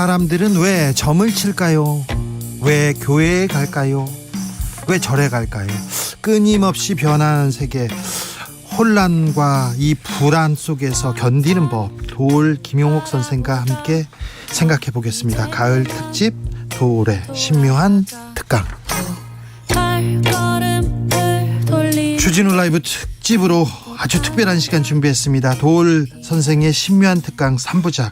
사람들은 왜 점을 칠까요? 왜 교회에 갈까요? 왜 절에 갈까요? 끊임없이 변하는 세계, 혼란과 이 불안 속에서 견디는 법, 도올 김용옥 선생과 함께 생각해 보겠습니다. 가을 특집 도올의 신묘한 특강. 주진우 라이브 특집으로 아주 특별한 시간 준비했습니다. 도올 선생의 신묘한 특강 3부작.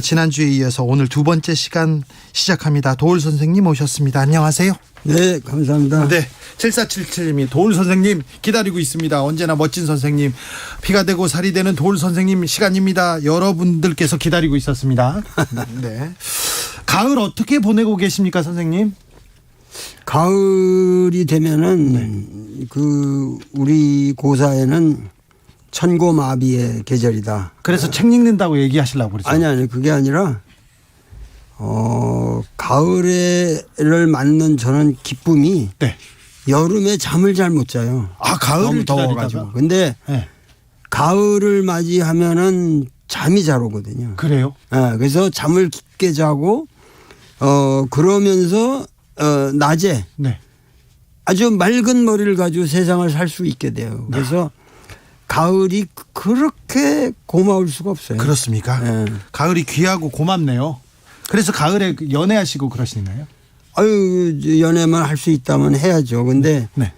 지난주에 이어서 오늘 두 번째 시간 시작합니다. 도올 선생님 오셨습니다. 안녕하세요. 네, 감사합니다. 네, 7477님이 도올 선생님 기다리고 있습니다. 언제나 멋진 선생님, 피가 되고 살이 되는 도올 선생님 시간입니다. 여러분들께서 기다리고 있었습니다. 네. 가을 어떻게 보내고 계십니까, 선생님? 가을이 되면은 그 우리 고사에는 천고마비의 계절이다. 그래서 책 읽는다고 얘기하시려고 그러죠? 아니 그게 아니라 가을에를 맞는 저는 기쁨이 네. 여름에 잠을 잘 못 자요. 아, 가을을 너무 더워가지고. 기다리다가? 근데 네. 가을을 맞이하면은 잠이 잘 오거든요. 그래요? 네, 그래서 잠을 깊게 자고 그러면서 낮에 네. 아주 맑은 머리를 가지고 세상을 살 수 있게 돼요. 그래서 가을이 그렇게 고마울 수가 없어요. 그렇습니까? 네. 가을이 귀하고 고맙네요. 그래서 가을에 연애하시고 그러시나요? 아유, 연애만 할 수 있다면 해야죠. 근데 네.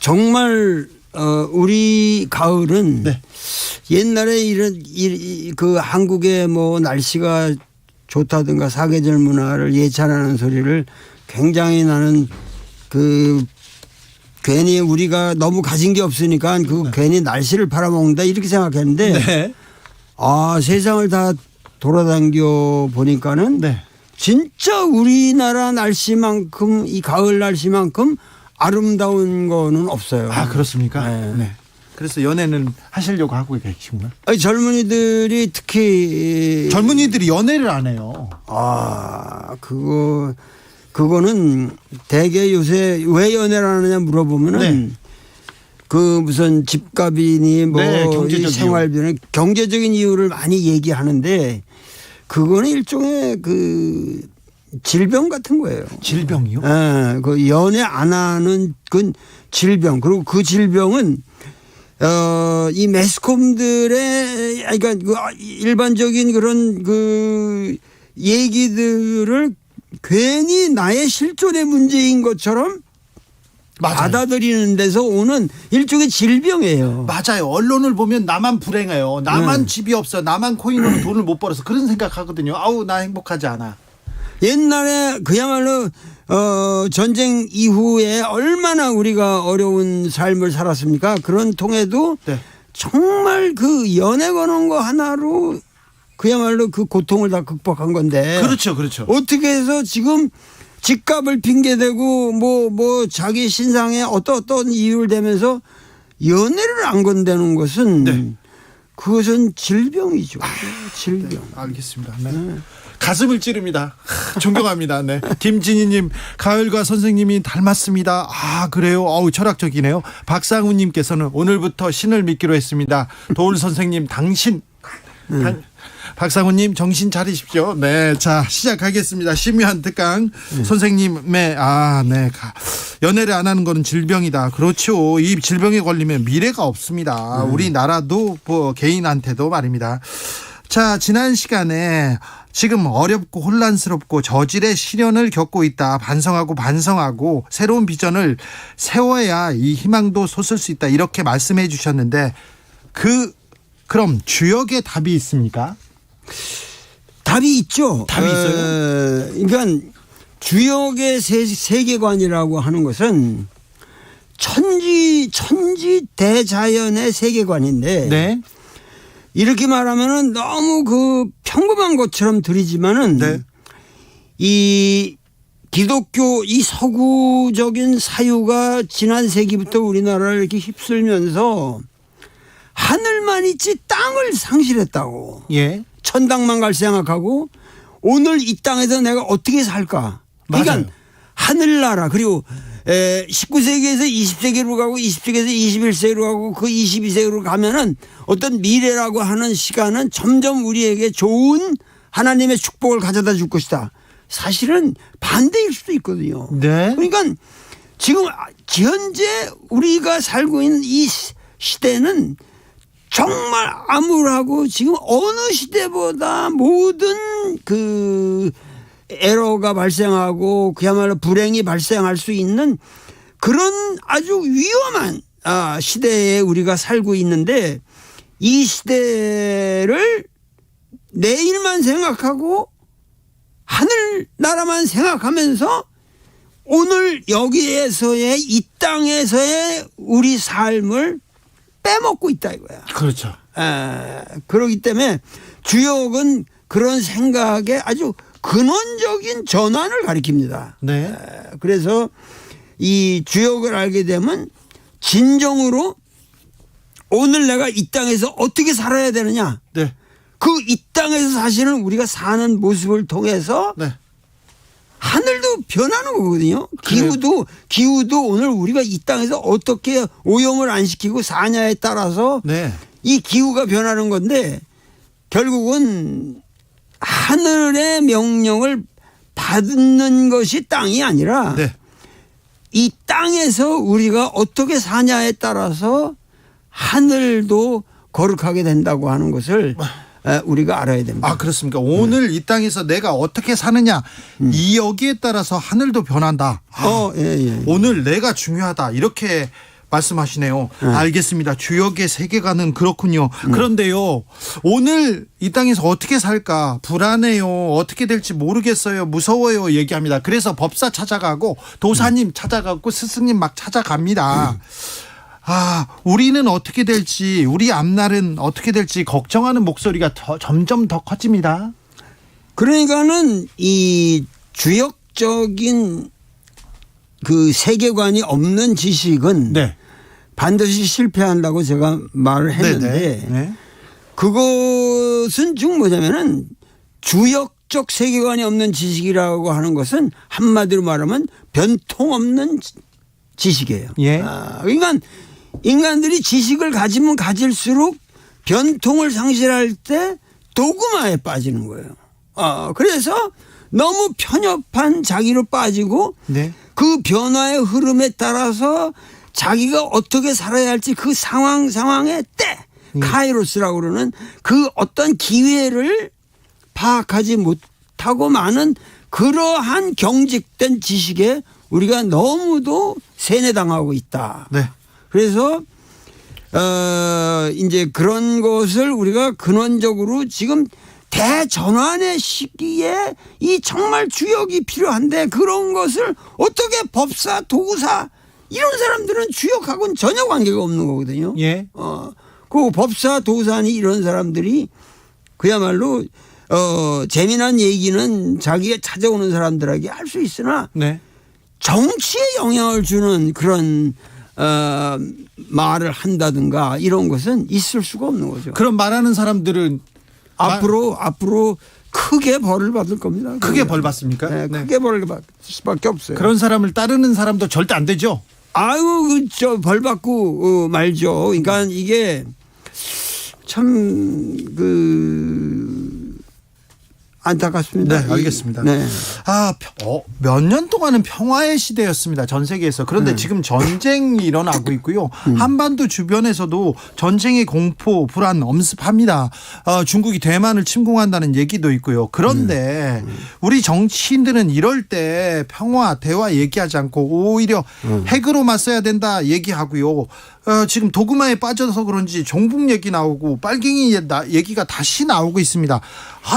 정말 우리 가을은 네. 옛날에 그 한국의 뭐 날씨가 좋다든가 사계절 문화를 예찬하는 소리를 굉장히 나는 그 괜히 우리가 너무 가진 게 없으니까 그 괜히 날씨를 팔아먹는다 이렇게 생각했는데 네. 세상을 다 돌아다녀 보니까는 네. 진짜 우리나라 날씨만큼 이 가을 날씨만큼 아름다운 거는 없어요. 아, 그렇습니까? 네. 네. 그래서 연애는 하시려고 하고 계시구나. 아니, 젊은이들이 특히 젊은이들이 연애를 안 해요. 그거는 대개 요새 왜 연애를 안 하냐 물어보면은 네. 그 무슨 집값이니 뭐 네, 경제적 생활비는 경제적인 이유를 많이 얘기하는데 그거는 일종의 그 질병 같은 거예요. 질병이요? 예, 그 연애 안 하는 그 질병. 그리고 그 질병은 이 매스컴들의 그러니까 그 일반적인 그런 그 얘기들을 괜히 나의 실존의 문제인 것처럼 맞아요. 받아들이는 데서 오는 일종의 질병이에요. 맞아요. 언론을 보면 나만 불행해요. 나만 집이 없어. 나만 코인으로 돈을 못 벌어서 그런 생각하거든요. 아우, 나 행복하지 않아. 옛날에 그야말로 전쟁 이후에 얼마나 우리가 어려운 삶을 살았습니까? 그런 통에도 네. 정말 그 연애 거는 거 하나로 그야말로 그 고통을 다 극복한 건데. 그렇죠, 그렇죠. 어떻게 해서 지금 집값을 핑계대고 뭐 자기 신상에 어떤 이유를 대면서 연애를 안 건다는 것은 네. 그것은 질병이죠. 질병. 네, 알겠습니다. 네. 가슴을 찌릅니다. 존경합니다. 네. 김진희님, 가을과 선생님이 닮았습니다. 아, 그래요? 어우, 철학적이네요. 박상우님께서는 오늘부터 신을 믿기로 했습니다. 도울 선생님, 박상우님 정신 차리십시오. 네, 자 시작하겠습니다. 신묘한 특강. 선생님의 연애를 안 하는 거는 질병이다. 그렇죠. 이 질병에 걸리면 미래가 없습니다. 우리나라도 뭐 개인한테도 말입니다. 자, 지난 시간에 지금 어렵고 혼란스럽고 저질의 시련을 겪고 있다. 반성하고 새로운 비전을 세워야 이 희망도 솟을 수 있다. 이렇게 말씀해 주셨는데 그럼 주역의 답이 있습니까? 답이 있죠. 답이 있어요? 그러니까 주역의 세계관이라고 하는 것은 천지 대자연의 세계관인데 네. 이렇게 말하면은 너무 그 평범한 것처럼 들리지만은 네. 이 기독교 이 서구적인 사유가 지난 세기부터 우리나라를 이렇게 휩쓸면서 하늘만 있지 땅을 상실했다고. 예. 천당만 갈 생각하고 오늘 이 땅에서 내가 어떻게 살까. 그러니까 맞아요. 하늘나라 그리고 19세기에서 20세기로 가고 20세기에서 21세기로 가고 그 22세기로 가면은 어떤 미래라고 하는 시간은 점점 우리에게 좋은 하나님의 축복을 가져다 줄 것이다. 사실은 반대일 수도 있거든요. 네. 그러니까 지금 현재 우리가 살고 있는 이 시대는 정말 암울하고 지금 어느 시대보다 모든 그 에러가 발생하고 그야말로 불행이 발생할 수 있는 그런 아주 위험한 시대에 우리가 살고 있는데 이 시대를 내일만 생각하고 하늘나라만 생각하면서 오늘 여기에서의 이 땅에서의 우리 삶을 빼먹고 있다 이거야. 그렇죠. 그렇기 때문에 주역은 그런 생각에 아주 근원적인 전환을 가리킵니다. 네. 그래서 이 주역을 알게 되면 진정으로 오늘 내가 이 땅에서 어떻게 살아야 되느냐. 네. 그 이 땅에서 사실은 우리가 사는 모습을 통해서 네. 하늘도 변하는 거거든요. 기후도 오늘 우리가 이 땅에서 어떻게 오염을 안 시키고 사냐에 따라서 네. 이 기후가 변하는 건데 결국은 하늘의 명령을 받는 것이 땅이 아니라 네. 이 땅에서 우리가 어떻게 사냐에 따라서 하늘도 거룩하게 된다고 하는 것을 우리가 알아야 됩니다. 그렇습니까? 오늘 이 땅에서 내가 어떻게 사느냐 이 여기에 따라서 하늘도 변한다. 예. 오늘 내가 중요하다 이렇게 말씀하시네요. 알겠습니다. 주역의 세계관은 그렇군요. 그런데요, 오늘 이 땅에서 어떻게 살까 불안해요. 어떻게 될지 모르겠어요. 무서워요. 얘기합니다. 그래서 법사 찾아가고 도사님 찾아가고 스승님 막 찾아갑니다. 우리는 어떻게 될지, 우리 앞날은 어떻게 될지 걱정하는 목소리가 점점 더 커집니다. 그러니까는 이 주역적인 그 세계관이 없는 지식은 네. 반드시 실패한다고 제가 말을 했는데 네. 그것은 즉 뭐냐면은 주역적 세계관이 없는 지식이라고 하는 것은 한마디로 말하면 변통 없는 지식이에요. 예. 그러니까 인간들이 지식을 가지면 가질수록 변통을 상실할 때 도구마에 빠지는 거예요. 그래서 너무 편협한 자기로 빠지고 네. 그 변화의 흐름에 따라서 자기가 어떻게 살아야 할지 그 상황의 때 카이로스라고 그러는 그 어떤 기회를 파악하지 못하고 많은 그러한 경직된 지식에 우리가 너무도 세뇌당하고 있다. 네. 그래서 이제 그런 것을 우리가 근원적으로 지금 대전환의 시기에 이 정말 주역이 필요한데 그런 것을 어떻게 법사, 도구사 이런 사람들은 주역하고는 전혀 관계가 없는 거거든요. 예. 그 법사, 도사니 이런 사람들이 그야말로 재미난 얘기는 자기가 찾아오는 사람들에게 할 수 있으나 네. 정치에 영향을 주는 그런 말을 한다든가 이런 것은 있을 수가 없는 거죠. 그런 말하는 사람들은 앞으로 크게 벌을 받을 겁니다. 크게 벌 받습니까? 네, 크게 벌을 받을 수밖에 없어요. 그런 사람을 따르는 사람도 절대 안 되죠. 벌 받고 말죠. 그러니까 이게 참 안타깝습니다. 네, 알겠습니다. 네. 몇 년 동안은 평화의 시대였습니다. 전 세계에서. 그런데 지금 전쟁이 일어나고 있고요. 한반도 주변에서도 전쟁의 공포, 불안 엄습합니다. 중국이 대만을 침공한다는 얘기도 있고요. 그런데 우리 정치인들은 이럴 때 평화, 대화 얘기하지 않고 오히려 핵으로 맞서야 된다 얘기하고요. 지금 도그마에 빠져서 그런지 종북 얘기 나오고 빨갱이 얘기가 다시 나오고 있습니다.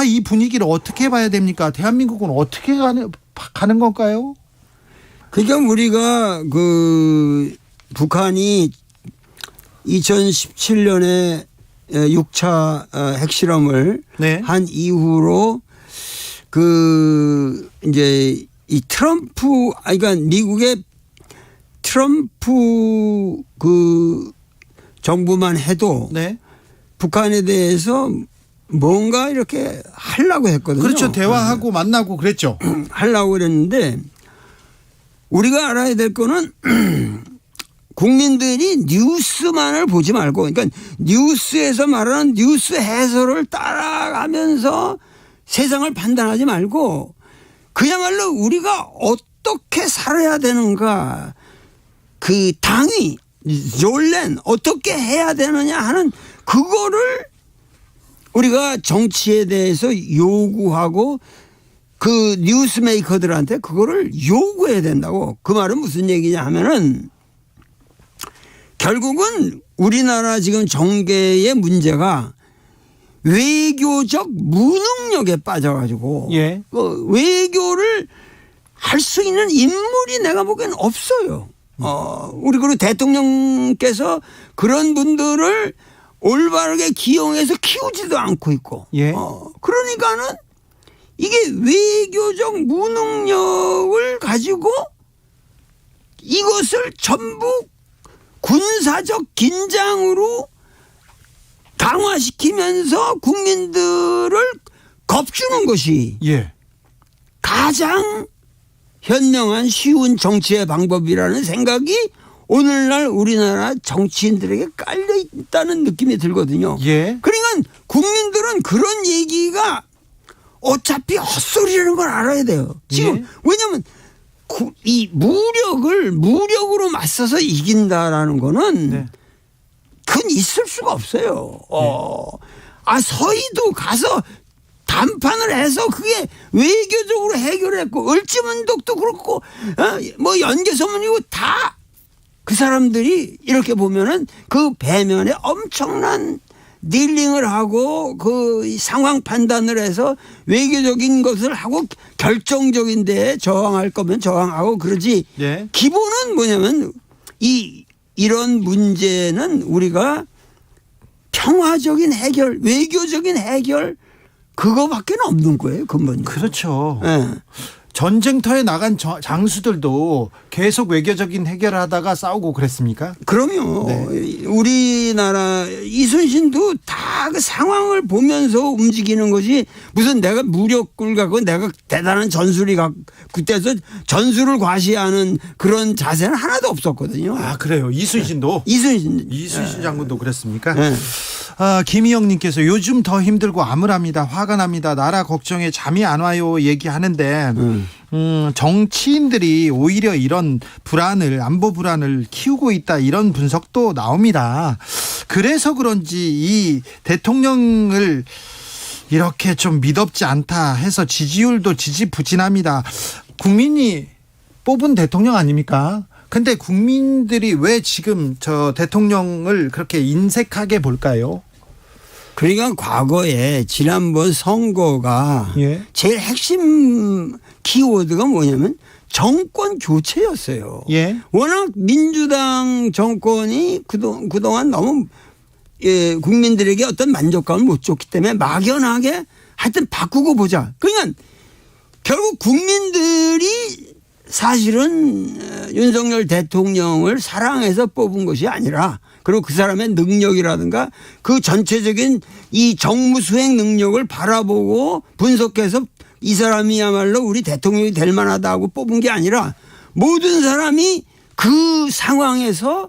이 분위기를 어떻게 봐야 됩니까? 대한민국은 어떻게 가는 건가요? 그러니까 우리가 북한이 2017년에 6차 핵실험을 네. 한 이후로 이제 이 그러니까 미국의 트럼프 정부만 해도 네. 북한에 대해서 뭔가 이렇게 하려고 했거든요. 그렇죠. 대화하고 만나고 그랬죠. 하려고 그랬는데 우리가 알아야 될 거는 국민들이 뉴스만을 보지 말고 그러니까 뉴스에서 말하는 뉴스 해설을 따라가면서 세상을 판단하지 말고 그야말로 우리가 어떻게 살아야 되는가, 그 당위, 롤렌 어떻게 해야 되느냐 하는 그거를 우리가 정치에 대해서 요구하고 그 뉴스메이커들한테 그거를 요구해야 된다고. 그 말은 무슨 얘기냐 하면은 결국은 우리나라 지금 정계의 문제가 외교적 무능력에 빠져가지고 예. 그 외교를 할 수 있는 인물이 내가 보기엔 없어요. 우리 그리고 대통령께서 그런 분들을 올바르게 기용해서 키우지도 않고 있고. 예. 그러니까는 이게 외교적 무능력을 가지고 이것을 전부 군사적 긴장으로 강화시키면서 국민들을 겁주는 것이 예. 가장 현명한 쉬운 정치의 방법이라는 생각이 오늘날 우리나라 정치인들에게 깔려 있다는 느낌이 들거든요. 예. 그러니까 국민들은 그런 얘기가 어차피 헛소리라는 걸 알아야 돼요. 지금 예. 왜냐하면 이 무력으로 맞서서 이긴다라는 거는 네. 그건 있을 수가 없어요. 서희도 가서 담판을 해서 그게 외교적으로 해결했고 을지문덕도 그렇고 뭐 연개소문이고 다 그 사람들이 이렇게 보면은 그 배면에 엄청난 딜링을 하고 그 상황 판단을 해서 외교적인 것을 하고 결정적인 데에 저항할 거면 저항하고 그러지. 예. 기본은 뭐냐면 이런 문제는 우리가 평화적인 해결, 외교적인 해결 그거밖에 없는 거예요, 근본이. 그렇죠. 네. 전쟁터에 나간 장수들도 계속 외교적인 해결하다가 싸우고 그랬습니까? 그럼요. 네. 우리나라 이순신도 다 그 상황을 보면서 움직이는 것이 무슨 내가 무력을 갖고 내가 대단한 전술이 그때서 전술을 과시하는 그런 자세는 하나도 없었거든요. 아, 그래요. 이순신도? 이순신 장군도 그랬습니까? 네. 김희영님께서 요즘 더 힘들고 암울합니다. 화가 납니다. 나라 걱정에 잠이 안 와요 얘기하는데 정치인들이 오히려 이런 불안을, 안보 불안을 키우고 있다, 이런 분석도 나옵니다. 그래서 그런지 이 대통령을 이렇게 좀 믿업지 않다 해서 지지율도 지지부진합니다. 국민이 뽑은 대통령 아닙니까? 근데 국민들이 왜 지금 저 대통령을 그렇게 인색하게 볼까요? 그러니까 과거에 지난번 선거가 예. 제일 핵심 키워드가 뭐냐면 정권 교체였어요. 예. 워낙 민주당 정권이 그동안 너무 국민들에게 어떤 만족감을 못 줬기 때문에 막연하게 하여튼 바꾸고 보자. 그러니까 결국 국민들이 사실은 윤석열 대통령을 사랑해서 뽑은 것이 아니라, 그리고 그 사람의 능력이라든가 그 전체적인 이 정무 수행 능력을 바라보고 분석해서 이 사람이야말로 우리 대통령이 될 만하다고 뽑은 게 아니라, 모든 사람이 그 상황에서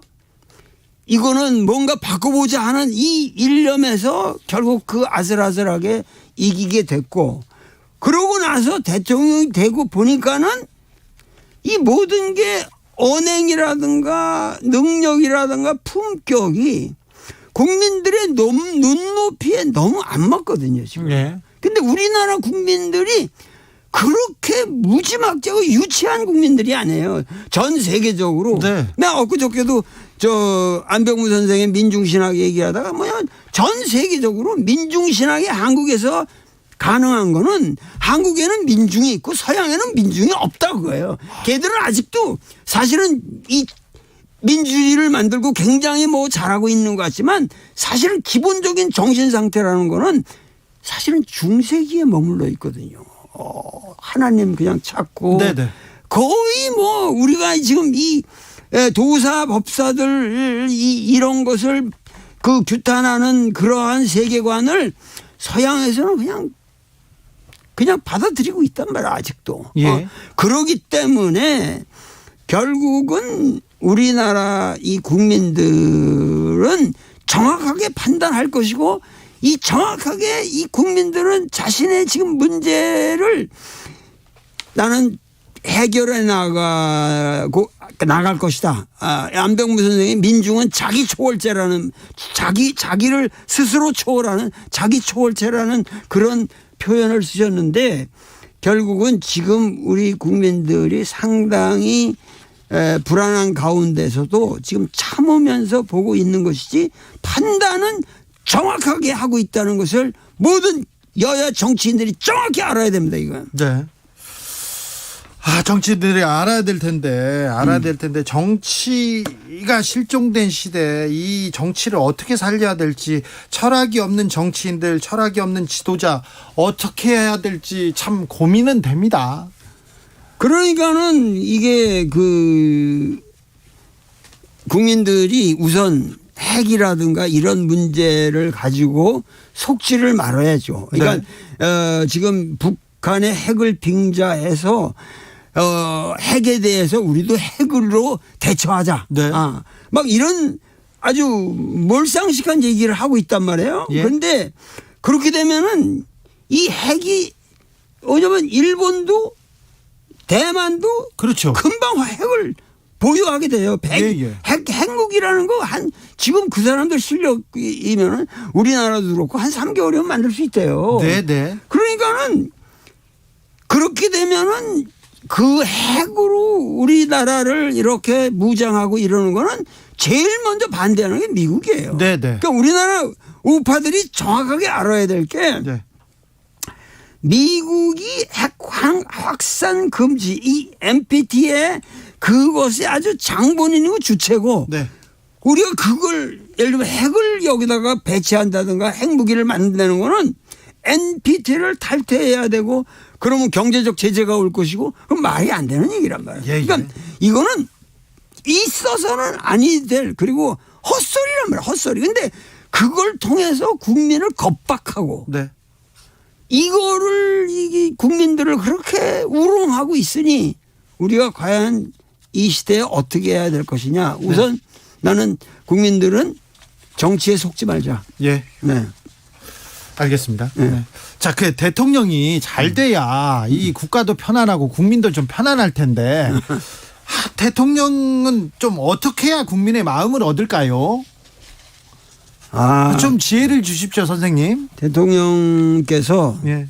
이거는 뭔가 바꿔보자 하는 이 일념에서 결국 그 아슬아슬하게 이기게 됐고, 그러고 나서 대통령이 되고 보니까는 이 모든 게 언행이라든가 능력이라든가 품격이 국민들의 눈높이에 너무 안 맞거든요, 지금. 예. 근데 우리나라 국민들이 그렇게 무지막지하고 유치한 국민들이 아니에요. 전 세계적으로. 네. 내가 엊그저께도 안병무 선생의 민중신학 얘기하다가 전 세계적으로 민중신학이 한국에서 가능한 거는 한국에는 민중이 있고 서양에는 민중이 없다고 그거예요. 걔들은 아직도 사실은 이 민주주의를 만들고 굉장히 잘하고 있는 것 같지만 사실은 기본적인 정신 상태라는 거는 사실은 중세기에 머물러 있거든요. 하나님 그냥 찾고. 네네. 거의 우리가 지금 이 도사 법사들 이런 것을 그 규탄하는 그러한 세계관을 서양에서는 그냥 받아들이고 있단 말이야, 아직도. 예. 그러기 때문에 결국은 우리나라 이 국민들은 정확하게 판단할 것이고, 이 정확하게 이 국민들은 자신의 지금 문제를 나는 해결해 나갈 것이다. 안병무 선생이 민중은 자기 초월제라는 자기를 스스로 초월하는 자기 초월제라는 그런 표현을 쓰셨는데 결국은 지금 우리 국민들이 상당히 불안한 가운데서도 지금 참으면서 보고 있는 것이지 판단은 정확하게 하고 있다는 것을 모든 여야 정치인들이 정확히 알아야 됩니다. 이건. 네. 정치인들이 알아야 될 텐데 정치가 실종된 시대에 이 정치를 어떻게 살려야 될지 철학이 없는 정치인들, 철학이 없는 지도자 어떻게 해야 될지 참 고민은 됩니다. 그러니까는 이게 국민들이 우선 핵이라든가 이런 문제를 가지고 속지를 말아야죠. 그러니까 지금 북한의 핵을 빙자해서 핵에 대해서 우리도 핵으로 대처하자. 네. 막 이런 아주 몰상식한 얘기를 하고 있단 말이에요. 예. 그런데 그렇게 되면은 이 핵이 왜냐면 일본도 대만도 그렇죠. 금방 핵을 보유하게 돼요. 핵무기라는 거 지금 그 사람들 실력이면은 우리나라도 그렇고 한 3개월이면 만들 수 있대요. 네. 그러니까는 그렇게 되면은 그 핵으로 우리나라를 이렇게 무장하고 이러는 거는 제일 먼저 반대하는 게 미국이에요. 네. 그러니까 우리나라 우파들이 정확하게 알아야 될 게 네. 미국이 핵 확산 금지 이 NPT의 그것이 아주 장본인이고 주체고 네. 우리가 그걸 예를 들면 핵을 여기다가 배치한다든가 핵무기를 만드는 거는 NPT를 탈퇴해야 되고 그러면 경제적 제재가 올 것이고 그건 말이 안 되는 얘기란 말이에요. 그러니까 이거는 있어서는 아니 될 그리고 헛소리란 말이에요. 헛소리. 근데 그걸 통해서 국민을 겁박하고 네. 이거를 이 국민들을 그렇게 우롱하고 있으니 우리가 과연 이 시대에 어떻게 해야 될 것이냐. 우선 나는 국민들은 정치에 속지 말자. 예. 네. 알겠습니다. 네. 자, 그 대통령이 잘 돼야 이 국가도 편안하고 국민도 좀 편안할 텐데 대통령은 좀 어떻게 해야 국민의 마음을 얻을까요? 좀 지혜를 주십시오, 선생님. 대통령께서 예.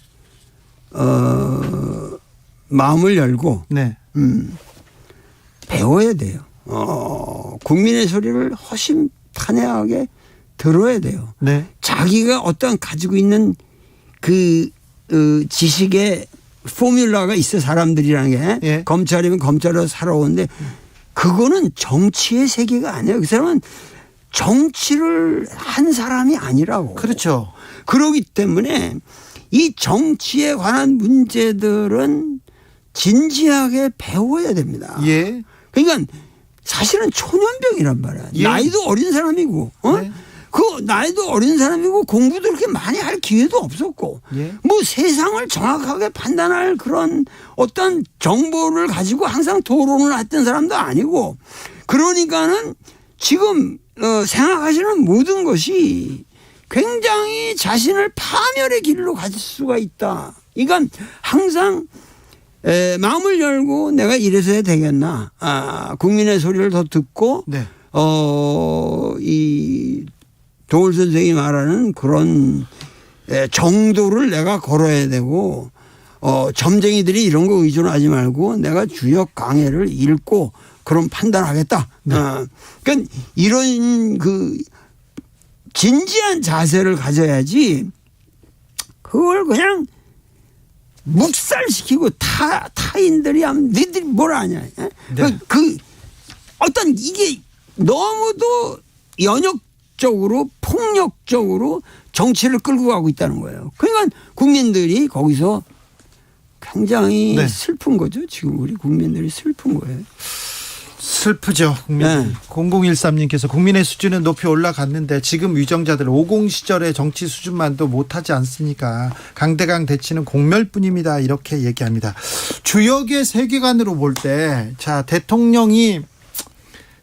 마음을 열고 네. 배워야 돼요. 국민의 소리를 허심탄회하게 들어야 돼요. 네. 자기가 어떤 가지고 있는 그 지식의 포뮬러가 있어 사람들이라는 게 예. 검찰이면 검찰로 살아오는데 그거는 정치의 세계가 아니에요. 그 사람은 정치를 한 사람이 아니라고. 그렇죠. 그렇기 때문에 이 정치에 관한 문제들은 진지하게 배워야 됩니다. 예. 그러니까 사실은 초년병이란 말이야. 예. 나이도 어린 사람이고, 네. 그 나이도 어린 사람이고 공부도 그렇게 많이 할 기회도 없었고, 예. 뭐 세상을 정확하게 판단할 그런 어떤 정보를 가지고 항상 토론을 했던 사람도 아니고, 그러니까는 지금 생각하시는 모든 것이 굉장히 자신을 파멸의 길로 가질 수가 있다. 그러니까 항상 마음을 열고 내가 이래서 해야 되겠나. 국민의 소리를 더 듣고 네. 이 도울 선생이 말하는 그런 정도를 내가 걸어야 되고 점쟁이들이 이런 거 의존하지 말고 내가 주역 강해를 읽고 그런 판단하겠다. 네. 그러니까 이런 그 진지한 자세를 가져야지 그걸 그냥 묵살시키고 타인들이 하면 너희들이 뭘 아냐. 네. 그 어떤 이게 너무도 연역적으로 폭력적으로 정치를 끌고 가고 있다는 거예요. 그러니까 국민들이 거기서 굉장히 네. 슬픈 거죠. 지금 우리 국민들이 슬픈 거예요. 슬프죠. 국민. 네. 0013님께서 국민의 수준은 높이 올라갔는데 지금 위정자들 50 시절의 정치 수준만도 못하지 않습니까? 강대강 대치는 공멸뿐입니다. 이렇게 얘기합니다. 주역의 세계관으로 볼 때, 자, 대통령이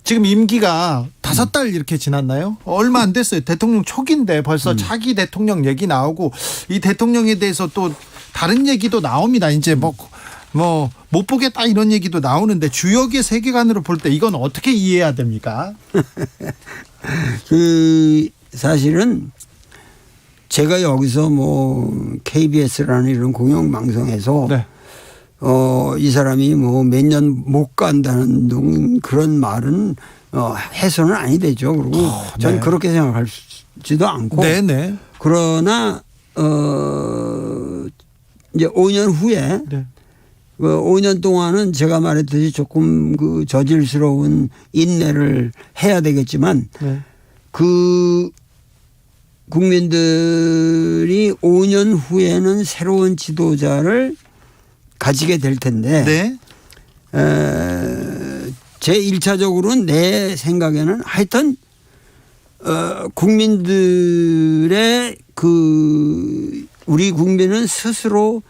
지금 임기가 5달 이렇게 지났나요? 얼마 안 됐어요. 대통령 초기인데 벌써 차기 대통령 얘기 나오고 이 대통령에 대해서 또 다른 얘기도 나옵니다. 이제 뭐 못 보겠다 이런 얘기도 나오는데 주역의 세계관으로 볼 때 이건 어떻게 이해해야 됩니까? 사실은 제가 여기서 KBS라는 이런 공영방송에서 네. 이 사람이 몇 년 못 간다는 그런 말은 해서는 아니 되죠. 그리고 전 네. 그렇게 생각하지도 않고. 네네. 그러나 이제 5년 후에 네. 5년 동안은 제가 말했듯이 조금 저질스러운 인내를 해야 되겠지만 네. 국민들이 5년 후에는 새로운 지도자를 가지게 될 텐데 네. 제 1차적으로는 내 생각에는 하여튼 국민들의 우리 국민은 스스로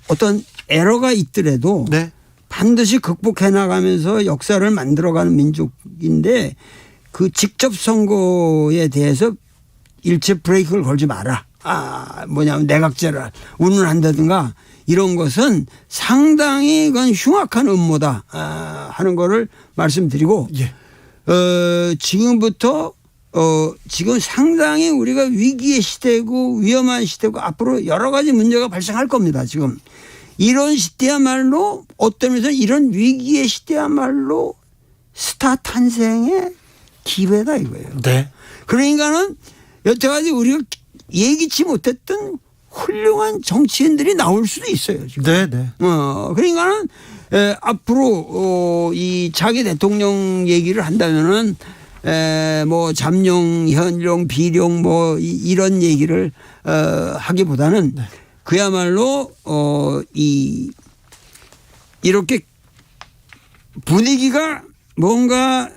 어떤 에러가 있더라도 네. 반드시 극복해 나가면서 역사를 만들어가는 민족인데 그 직접 선거에 대해서 일체 브레이크를 걸지 마라. 내각제를 운운한다든가 이런 것은 상당히 그건 흉악한 음모다 하는 거를 말씀드리고 예. 지금부터 지금 상당히 우리가 위기의 시대고 위험한 시대고 앞으로 여러 가지 문제가 발생할 겁니다. 지금 이런 시대야말로 어떤 면에서 이런 위기의 시대야말로 스타 탄생의 기회다 이거예요. 네. 그러니까는 여태까지 우리가 예기치 못했던 훌륭한 정치인들이 나올 수도 있어요. 지금. 네네. 그러니까는 앞으로 이 차기 대통령 얘기를 한다면은 잠룡, 현룡, 비룡 이런 얘기를 하기보다는 네. 그야말로 이렇게 분위기가 뭔가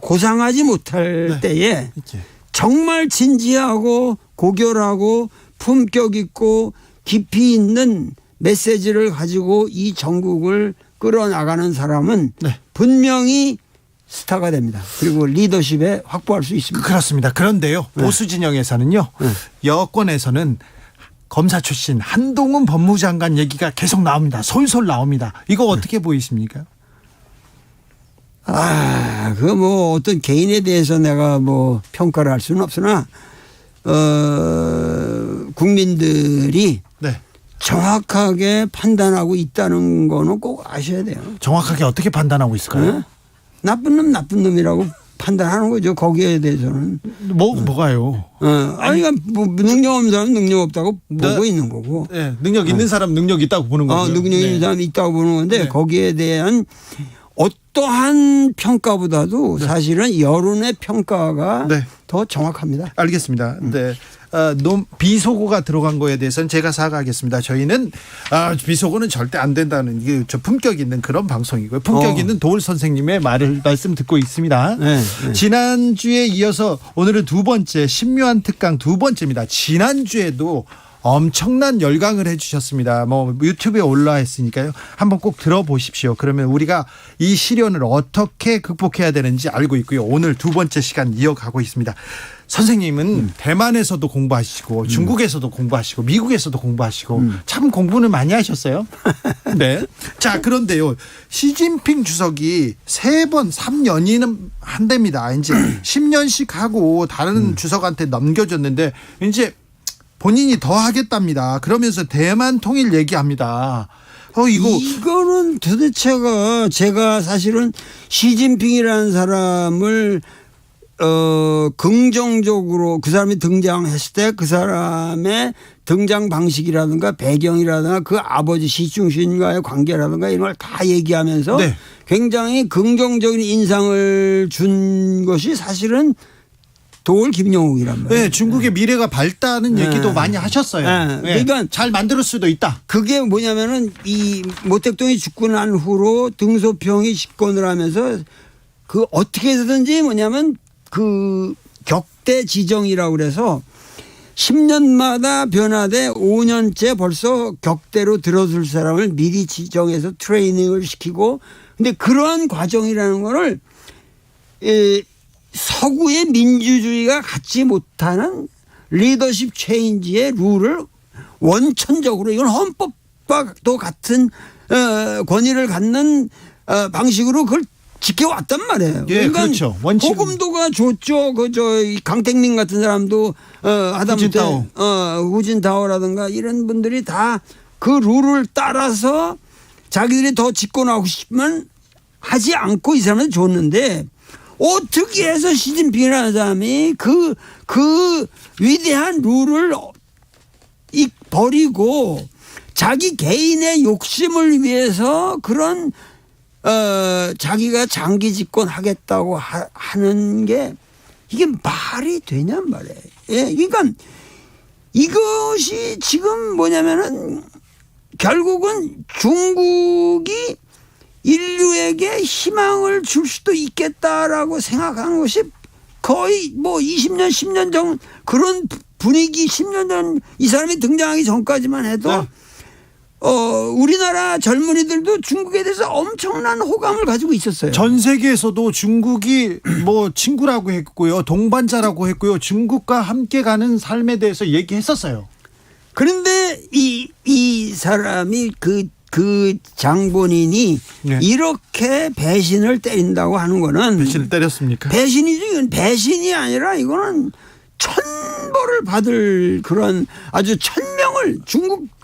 고상하지 못할 네. 때에 이제. 정말 진지하고 고결하고 품격 있고 깊이 있는 메시지를 가지고 이 전국을 끌어나가는 사람은 네. 분명히 스타가 됩니다. 그리고 리더십에 확보할 수 있습니다. 그렇습니다. 그런데요. 보수 진영에서는요. 여권에서는 검사 출신 한동훈 법무장관 얘기가 계속 나옵니다. 솔솔 나옵니다. 이거 어떻게 보이십니까? 어떤 개인에 대해서 내가 평가를 할 수는 없으나 국민들이 네. 정확하게 판단하고 있다는 거는 꼭 아셔야 돼요. 정확하게 어떻게 판단하고 있을까요? 나쁜 놈 나쁜 놈이라고 판단하는 거죠. 거기에 대해서는. 뭐가요? 그러니까 능력 없는 사람은 능력 없다고 보고 있는 거고. 네, 능력 있는 사람 능력 있다고 보는 거고요. 능력 있는 사람이 있다고 보는 건데 네. 거기에 대한 어떠한 평가보다도 사실은 여론의 평가가 네. 더 정확합니다. 알겠습니다. 네. 비속어가 들어간 거에 대해서는 제가 사과하겠습니다. 저희는 비속어는 절대 안 된다는 이게 저 품격 있는 그런 방송이고요. 품격 있는 도울 선생님의 말씀 듣고 있습니다. 네. 지난주에 이어서 오늘은 두 번째 신묘한 특강 두 번째입니다. 지난주에도 엄청난 열강을 해주셨습니다. 유튜브에 올라와 있으니까요. 한번 꼭 들어보십시오. 그러면 우리가 이 시련을 어떻게 극복해야 되는지 알고 있고요. 오늘 두 번째 시간 이어가고 있습니다. 선생님은 대만에서도 공부하시고 중국에서도 공부하시고 미국에서도 공부하시고 참 공부는 많이 하셨어요. 네. 자, 그런데요. 시진핑 주석이 3번 3년이는 한답니다. 이제 10년씩 하고 다른 주석한테 넘겨줬는데 이제 본인이 더 하겠답니다. 그러면서 대만 통일 얘기합니다. 이거는 도대체가 제가 사실은 시진핑이라는 사람을 긍정적으로 그 사람이 등장했을 때 그 사람의 등장 방식이라든가 배경이라든가 그 아버지 시중신과의 관계라든가 이런 걸 다 얘기하면서 네. 굉장히 긍정적인 인상을 준 것이 사실은 도울 김영욱이란 말이에요. 네, 중국의 미래가 밝다는 얘기도 많이 하셨어요. 네, 그러니까 잘 만들 수도 있다. 그게 뭐냐면은 이 모택동이 죽고 난 후로 등소평이 집권을 하면서 어떻게 해서든지 뭐냐면 격대 지정이라고 그래서 10년마다 변화돼 5년째 벌써 격대로 들어줄 사람을 미리 지정해서 트레이닝을 시키고 근데 그러한 과정이라는 거를 서구의 민주주의가 갖지 못하는 리더십 체인지의 룰을 원천적으로 이건 헌법과도 같은 권위를 갖는 방식으로 그걸 지켜왔단 말이에요. 예, 그러니까 그렇죠. 원칙. 호금도가 좋죠. 이 강택민 같은 사람도 하다못해 후진타오라든가 이런 분들이 다 그 룰을 따라서 자기들이 더 짓고 나오고 싶으면 하지 않고 이 사람한테 줬는데 어떻게 해서 시진핑이라는 사람이 그 위대한 룰을 버리고 자기 개인의 욕심을 위해서 그런 자기가 장기 집권하겠다고 하는 게 이게 말이 되냔 말이에요. 예, 그러니까 이것이 지금 뭐냐면은 결국은 중국이 인류에게 희망을 줄 수도 있겠다라고 생각하는 것이 거의 뭐 20년, 10년 전 그런 분위기 10년 전 이 사람이 등장하기 전까지만 해도 네. 우리나라 젊은이들도 중국에 대해서 엄청난 호감을 가지고 있었어요. 전 세계에서도 중국이 뭐 친구라고 했고요. 동반자라고 했고요. 중국과 함께 가는 삶에 대해서 얘기했었어요. 그런데 이 사람이 그 장본인이 네. 이렇게 배신을 때린다고 하는 거는 배신을 때렸습니까? 배신이죠. 이건 배신이 아니라 이거는 천벌을 받을 그런 아주 천명을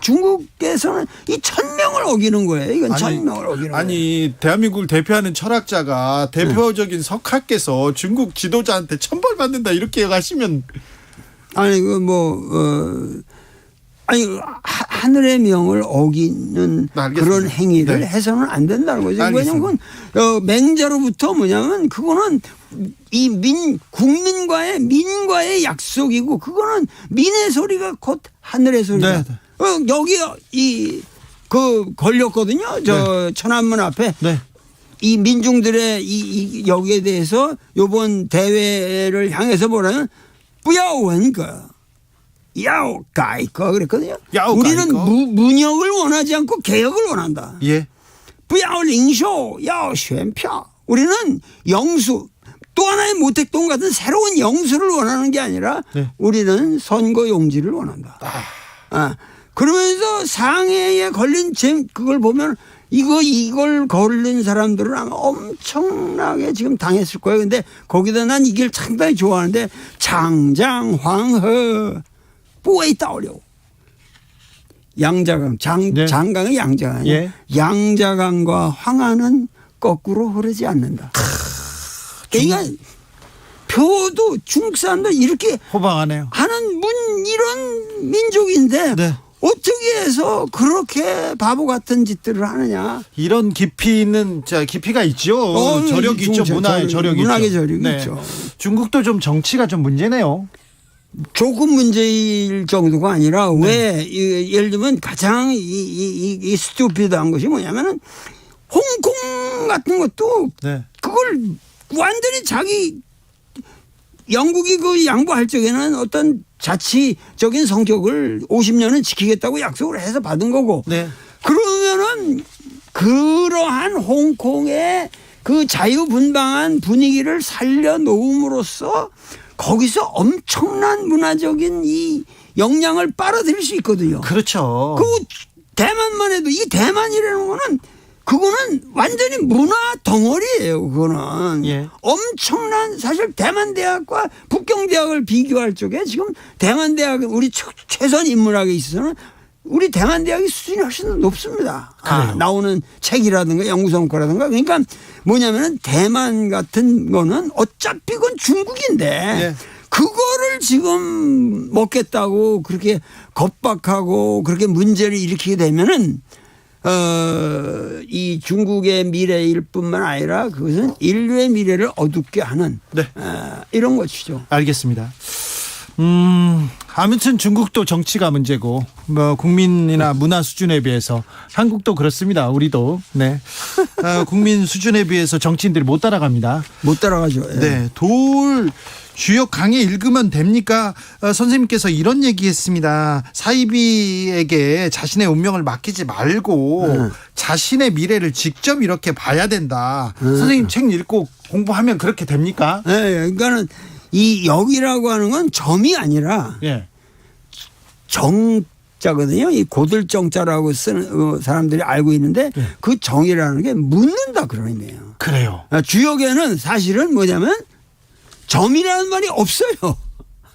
중국에서는 이 천명을 어기는 거예요. 이건 천명을 어기는 거예요. 아니 대한민국을 대표하는 철학자가 대표적인 석학께서 중국 지도자한테 천벌 받는다 이렇게 하시면 아니 아니 하늘의 명을 어기는 그런 행위를 네. 해서는 안 된다는 거죠. 알겠습니다. 왜냐하면 맹자로부터 뭐냐면 그거는 이 국민과의 민과의 약속이고 그거는 민의 소리가 곧 하늘의 소리다. 네. 여기 걸렸거든요. 저 천안문 앞에. 네. 이 민중들의 이 여기에 대해서 이번 대회를 향해서 뭐라면 뿌야원거 야오가이거 그랬거든요. 야오가이거. 우리는 문혁을 원하지 않고 개혁을 원한다. 예. 뿌야오링쇼 야오쉔표 우리는 영수 또 하나의 모택동 같은 새로운 영수를 원하는 게 아니라 네. 우리는 선거 용지를 원한다. 그러면서 상해에 걸린 그걸 보면 이걸 걸린 사람들은 아마 엄청나게 지금 당했을 거예요. 근데 거기다 난 이 길 상당히 좋아하는데 장장 황허 뿌웨이 따오려 양자강 네. 장강의 양자강 예. 양자강과 황하는 거꾸로 흐르지 않는다. 그러니까 표도 중국 사람들 이렇게 호방하네요. 하는 이런 민족인데 네. 어떻게 해서 그렇게 바보 같은 짓들을 하느냐. 이런 깊이가 있죠. 저력이 있죠. 문화의 저력이 있죠. 문학의 저력이 네. 있죠. 중국도 좀 정치가 좀 문제네요. 조금 문제일 정도가 아니라 왜 예를 들면 가장 이 스튜피드한 것이 뭐냐면은 홍콩 같은 것도 네. 그걸 완전히 자기 영국이 그 양보할 적에는 어떤 자치적인 성격을 50년은 지키겠다고 약속을 해서 받은 거고 네. 그러면은 그러한 홍콩의 그 자유분방한 분위기를 살려놓음으로써 거기서 엄청난 문화적인 이 영향을 빨아들일 수 있거든요. 그렇죠. 그 대만만 해도 이 대만이라는 거는 그거는 완전히 문화 덩어리예요. 그거는 예. 엄청난 사실 대만대학과 북경대학을 비교할 적에 지금 대만대학 우리 최선 인문학에 있어서는 우리 대만대학의 수준이 훨씬 더 높습니다. 나오는 책이라든가 연구성과라든가 그러니까 뭐냐면은 대만 같은 거는 어차피 그건 중국인데 예. 그거를 지금 먹겠다고 그렇게 겁박하고 그렇게 문제를 일으키게 되면은 이 중국의 미래일 뿐만 아니라 그것은 인류의 미래를 어둡게 하는 네. 이런 것이죠. 알겠습니다. 아무튼 중국도 정치가 문제고 뭐 국민이나 문화 수준에 비해서 한국도 그렇습니다. 우리도 네. 국민 수준에 비해서 정치인들이 못 따라갑니다. 못 따라가죠. 예. 네. 주역 강의 읽으면 됩니까? 선생님께서 이런 얘기했습니다. 사이비에게 자신의 운명을 맡기지 말고 자신의 미래를 직접 이렇게 봐야 된다. 선생님 책 읽고 공부하면 그렇게 됩니까? 네, 그러니까는 이 역이라고 하는 건 점이 아니라 예. 정자거든요. 이 고들정자라고 쓰는 사람들이 알고 있는데 그 정이라는 게 묻는다 그런 의미예요. 그래요. 주역에는 사실은 뭐냐면 점이라는 말이 없어요.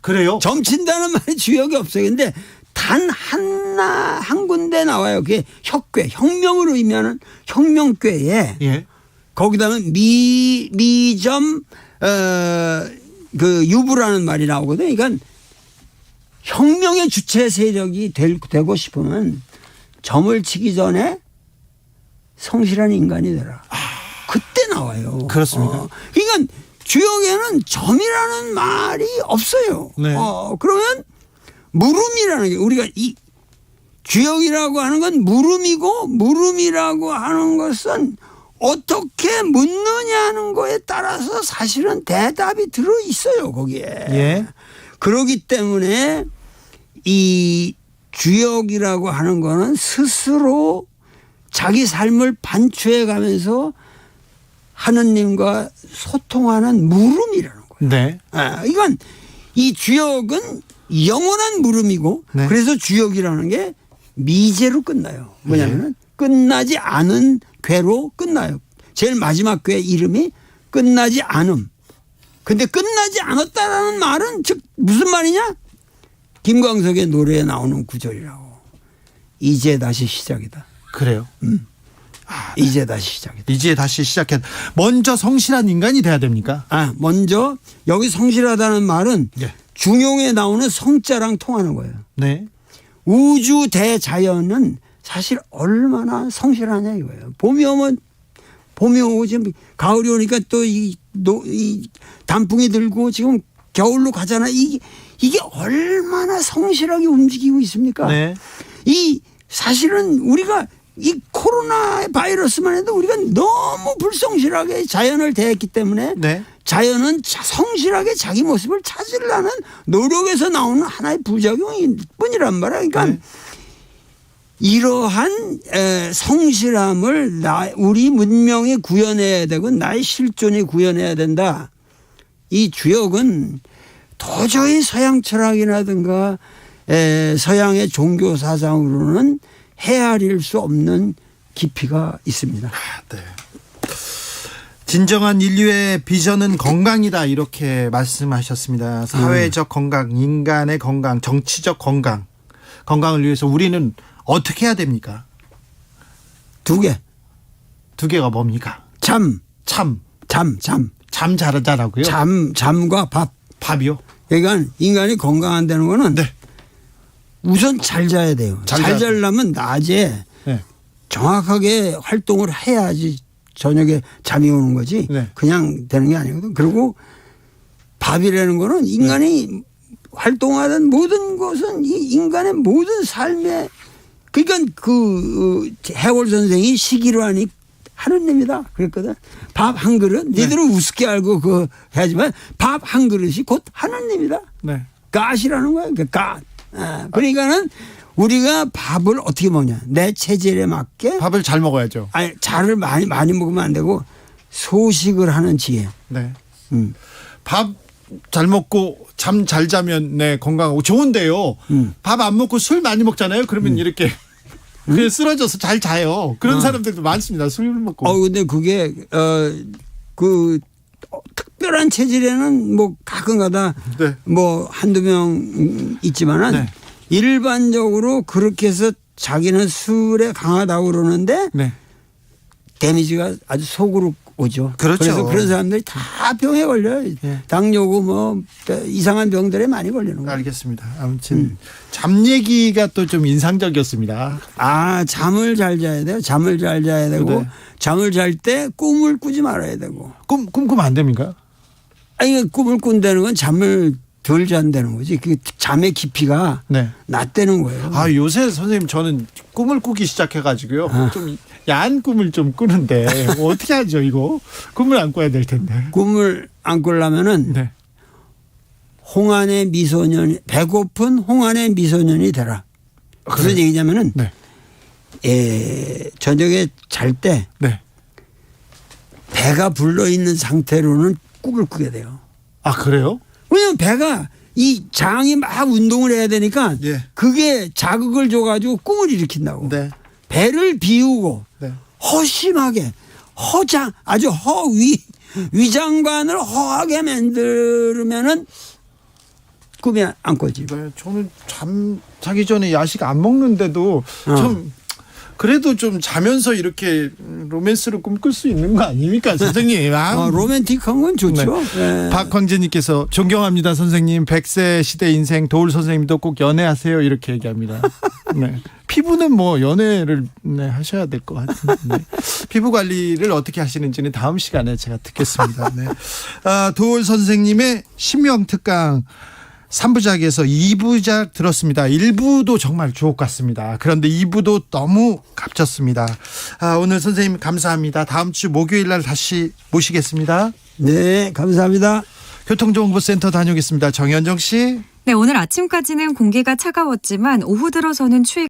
그래요? 점친다는 말이 주역이 없어요. 근데 단 한 군데 나와요. 그게 혁괴, 혁명으로 의미하는 혁명괴에 예. 거기다가 미점 그 유부라는 말이 나오거든요. 그러니까 혁명의 주체 세력이 되고 싶으면 점을 치기 전에 성실한 인간이 되라. 그때 나와요. 그렇습니까? 그러니까 주역에는 점이라는 말이 없어요. 네. 그러면 물음이라는 게 우리가 이 주역이라고 하는 건 물음이고 물음이라고 하는 것은 어떻게 묻느냐는 거에 따라서 사실은 대답이 들어 있어요 거기에. 예. 그렇기 때문에 이 주역이라고 하는 거는 스스로 자기 삶을 반추해 가면서 하느님과 소통하는 물음이라는 거예요. 네. 이건 이 주역은 영원한 물음이고 네. 그래서 주역이라는 게 미제로 끝나요. 뭐냐면은 끝나지 않은 괴로 끝나요. 제일 마지막 괴 이름이 끝나지 않음. 근데 끝나지 않았다라는 말은 즉 무슨 말이냐? 김광석의 노래에 나오는 구절이라고. 이제 다시 시작이다. 그래요. 이제 다시 시작이다. 이제 다시 시작해. 먼저 성실한 인간이 돼야 됩니까? 먼저 여기 성실하다는 말은 예. 중용에 나오는 성자랑 통하는 거예요. 네. 우주 대자연은 사실 얼마나 성실하냐 이거예요. 봄이 오고 지금 가을이 오니까 또 이 단풍이 들고 지금 겨울로 가잖아. 이게 얼마나 성실하게 움직이고 있습니까? 네. 이 사실은 우리가 이 코로나 바이러스만 해도 우리가 너무 불성실하게 자연을 대했기 때문에 네. 자연은 성실하게 자기 모습을 찾으려는 노력에서 나오는 하나의 부작용일 뿐이란 말이야. 그러니까 네. 이러한 성실함을 우리 문명이 구현해야 되고 나의 실존이 구현해야 된다. 이 주역은 도저히 서양 철학이라든가 서양의 종교 사상으로는 헤아릴 수 없는 깊이가 있습니다. 네. 진정한 인류의 비전은 건강이다 이렇게 말씀하셨습니다. 사회적 건강, 인간의 건강, 정치적 건강, 건강을 위해서 우리는 어떻게 해야 됩니까? 두 개가 뭡니까? 잠 잘하자라고요? 잠과 밥이요? 그러니까 인간이 건강한다는 거는 네. 우선 잘 자야 돼요. 잘 자려면 낮에 네. 정확하게 활동을 해야지 저녁에 잠이 오는 거지. 네. 그냥 되는 게 아니거든. 그리고 밥이라는 거는 인간이 활동하는 모든 것은 이 인간의 모든 삶에 그러니까 그 해월 선생이 시기로 하느님이다 그랬거든. 밥 한 그릇 니들은 우습게 알고 그 하지만 밥 한 그릇이 곧 하느님이다. 네. 갓이라는 거야. 갓. 그러니까는 우리가 밥을 어떻게 먹냐. 내 체질에 맞게 밥을 잘 먹어야죠. 잘을 많이 먹으면 안 되고 소식을 하는 지혜. 네. 밥 잘 먹고 잠 잘 자면 네 건강하고 좋은데요. 밥 안 먹고 술 많이 먹잖아요. 그러면 이렇게 그냥 쓰러져서 잘 자요. 그런 사람들도 많습니다. 술을 먹고. 근데 그게 특별한 체질에는 뭐 가끔가다 네. 뭐 한두 명 있지만은 네. 일반적으로 그렇게 해서 자기는 술에 강하다고 그러는데 네. 데미지가 아주 속으로 오죠. 그렇죠. 그래서 그런 사람들이 다 병에 걸려요. 네. 당뇨고 뭐 이상한 병들에 많이 걸리는 거예요. 알겠습니다. 아무튼 잠 얘기가 또 좀 인상적이었습니다. 잠을 잘 자야 돼요. 잠을 잘 자야 되고 네. 잠을 잘 때 꿈을 꾸지 말아야 되고. 꿈 꾸면 안 됩니까? 꿈을 꾼다는 건 잠을 덜 잔다는 거지. 그 잠의 깊이가 네. 낮다는 거예요. 요새 선생님 저는 꿈을 꾸기 시작해가지고요. 좀 야한 꿈을 좀 꾸는데 어떻게 하죠 이거? 꿈을 안 꿔야 될 텐데. 꿈을 안 꾸려면은 네. 홍안의 미소년, 배고픈 홍안의 미소년이 되라. 무슨 그래요? 얘기냐면은 네. 저녁에 잘 때 네. 배가 불러 있는 상태로는 꿈을 꾸게 돼요. 아, 그래요? 왜냐면 배가 이 장이 막 운동을 해야 되니까 예. 그게 자극을 줘가지고 꿈을 일으킨다고. 네. 배를 비우고 네. 허심하게 아주 위장관을 허하게 만들면은 꿈이 안 꿔지. 네, 저는 잠 자기 전에 야식 안 먹는데도 좀 그래도 좀 자면서 이렇게 로맨스를 꿈꿀 수 있는 거 아닙니까, 선생님? 로맨틱한 건 좋죠. 네. 박광재님께서 존경합니다, 선생님. 100세 시대 인생 도울 선생님도 꼭 연애하세요, 이렇게 얘기합니다. 네. 피부는 뭐 연애를 하셔야 될 것 같은데 네. 피부 관리를 어떻게 하시는지는 다음 시간에 제가 듣겠습니다. 네. 도울 선생님의 신명특강 3부작에서 2부작 들었습니다. 1부도 정말 주옥 같습니다. 그런데 2부도 너무 값졌습니다. 오늘 선생님 감사합니다. 다음 주 목요일 날 다시 모시겠습니다. 네, 감사합니다. 교통정보센터 다녀오겠습니다. 정현정 씨. 네, 오늘 아침까지는 공기가 차가웠지만 오후 들어서는 추위가